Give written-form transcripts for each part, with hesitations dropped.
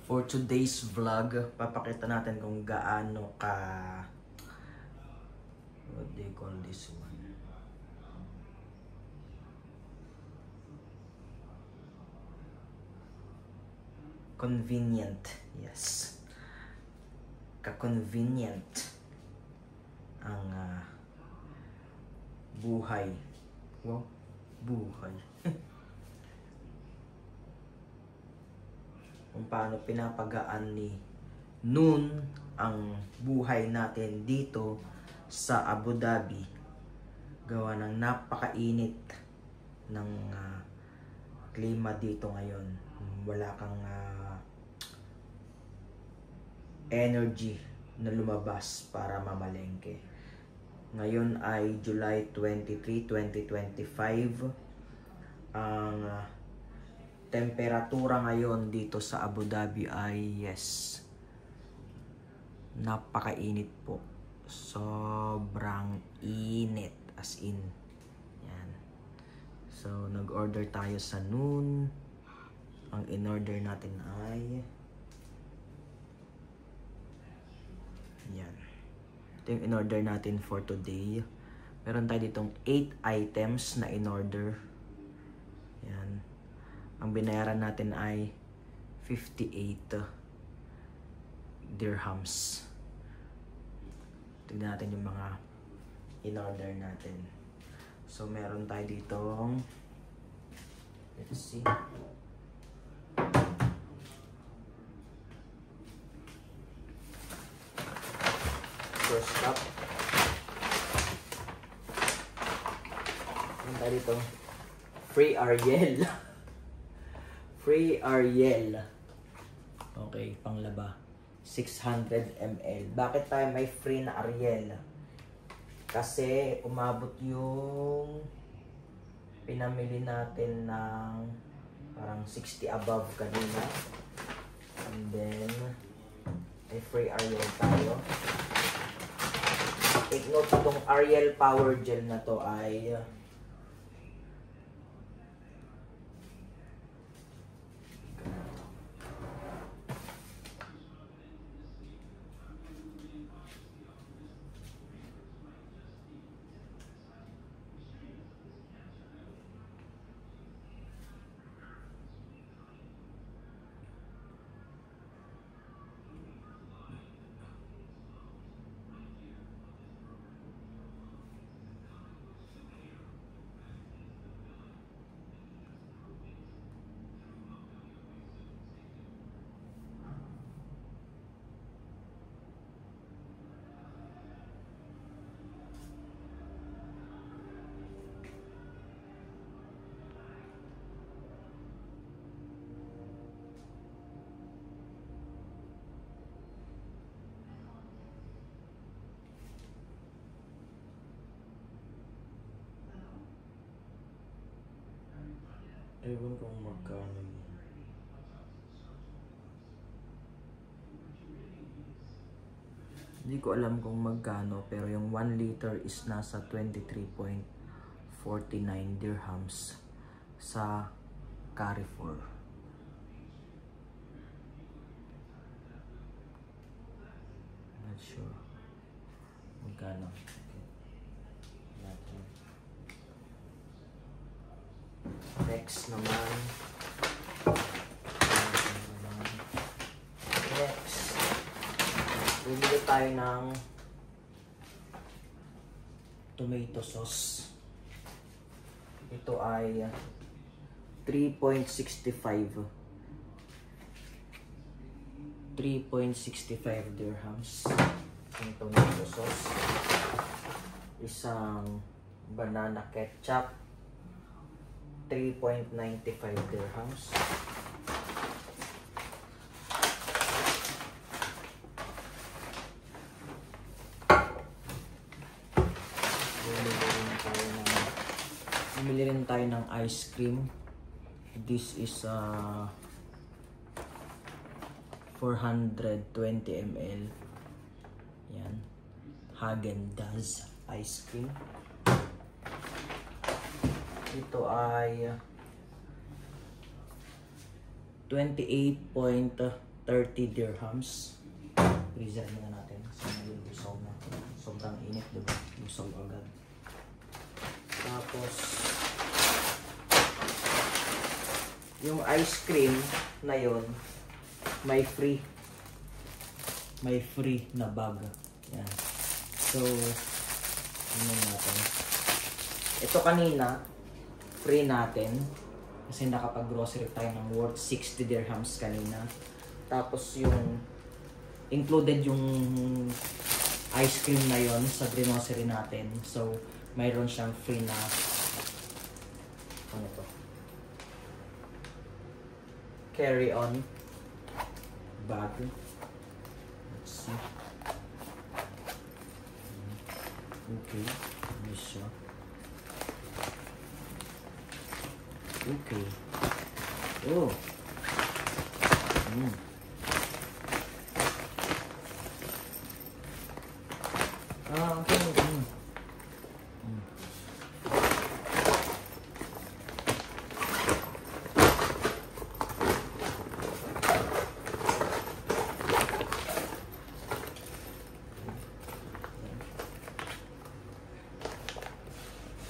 For today's vlog, papakita natin kung gaano ka, what do you call this one? Convenient, yes. Ka-convenient ang buhay. Wow, buhay. Kung paano pinapagaan ni Noon ang buhay natin dito sa Abu Dhabi. Gawa ng napakainit ng klima dito ngayon. Wala kang energy na lumabas para mamalengke. Ngayon ay July 23, 2025. Ang temperatura ngayon dito sa Abu Dhabi ay napakainit po. Sobrang init, as in. Yan. So nag-order tayo sa Noon. Ang in-order natin ay yan. Ito yung in-order natin for today. Meron tayo ditong 8 items na in-order. Yan. Ang binayaran natin ay 58 dirhams. Tignan natin yung mga in-order natin. So meron tayo ditong, let's see. First up, meron tayo ditong Free Ariel. Free Ariel. Okay, panglaba. 600 ml. Bakit tayo may free na Ariel? Kasi umabot yung pinamili natin ng parang 60 above kanina. And then may free Ariel tayo. Take note, itong Ariel Power Gel na to ay ewan kung magkano yun. Hindi ko alam kung magkano, pero yung 1 liter is nasa 23.49 dirhams sa Carrefour. Not sure magkano. Next naman. Next. Bumili tayo ng tomato sauce. Ito ay 3.65 dirhams. Yung tomato sauce. Isang banana ketchup. 3.95 dirhams. Bumili rin tayo ng ice cream. This is 420 ml. Yan. Häagen-Dazs ice cream. Ito ay 28.35 30 dirhams. Freezer na natin. So, nag-usaw na. Sobrang init, diba? Usaw agad. Tapos, yung ice cream na yon may free. May free na bag. Yan. So, ano natin. Ito kanina, free natin. Kasi nakapag-grocery tayo ng worth 60 dirhams kanina. Tapos yung included yung ice cream na yon sa grocery natin. So, mayroon siyang free na ano to? Carry-on bag. Let's see. Okay. Ano siya? Okay. Oh. Okay.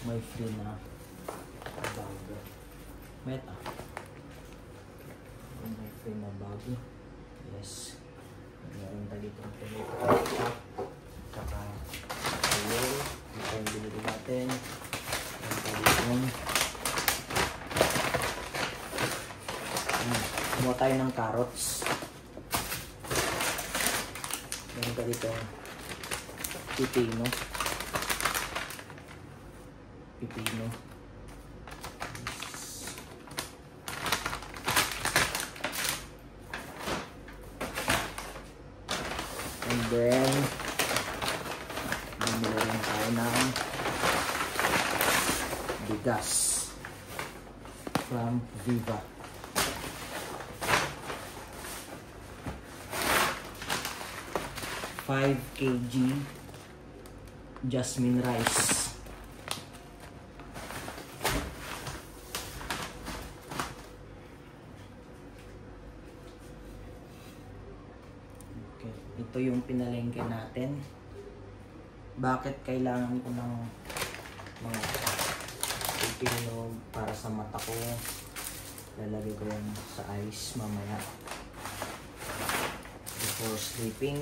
May free na bag. Meta. May free na bag. Yes. Meron tayo dito ang tomato ketchup. Saka oil. Ito yung binili natin. Meron tayo dito. Kumuha tayo ng carrots. Meron tayo dito pipino. Pipino. And then, bumili rin tayo ng bigas from Viva. Five kg jasmine rice. Ito yung pinalengke natin. Bakit kailangan ko ng mga pipino para sa mata ko? Lalagay ko yan sa ice mamaya before sleeping.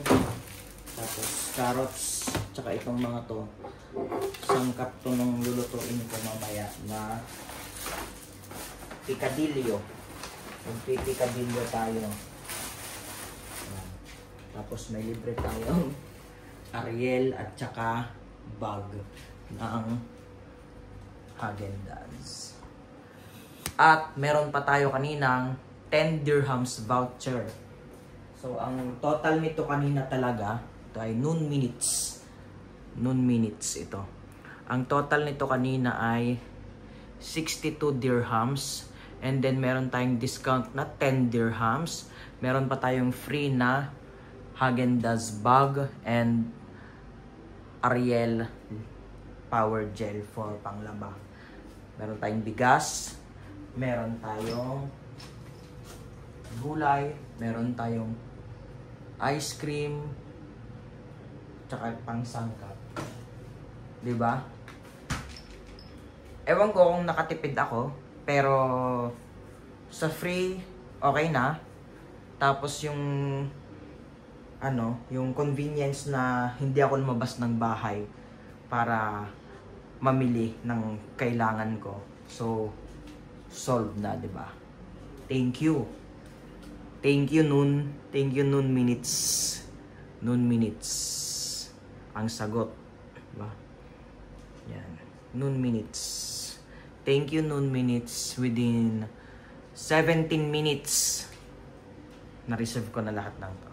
Tapos carrots, tsaka itong mga to, sangkap to nung lulutuin ko mamaya na picadillo. Magpipicadillo tayo. Tapos may libre tayong Ariel at saka bag ng Häagen-Dazs. At meron pa tayo kaninang 10 dirhams voucher. So ang total nito kanina talaga, ito ay noon minutes. Noon minutes ito. Ang total nito kanina ay 62 dirhams. And then meron tayong discount na 10 dirhams. Meron pa tayong free na Häagen-Dazs bag and Ariel power gel for panglaba. Meron tayong bigas, meron tayong gulay, meron tayong ice cream, tsaka pangsangkap. Diba? Ewan ko kung nakatipid ako, pero sa free, okay na. Tapos yung yung convenience na hindi ako lumabas ng bahay para mamili ng kailangan ko. So, solved na, 'di ba? Thank you. Thank you noon. Thank you noon minutes. Noon minutes. Ang sagot, 'di ba? Yan. Noon minutes. Thank you noon minutes. Within 17 minutes na-reserve ko na lahat ng to.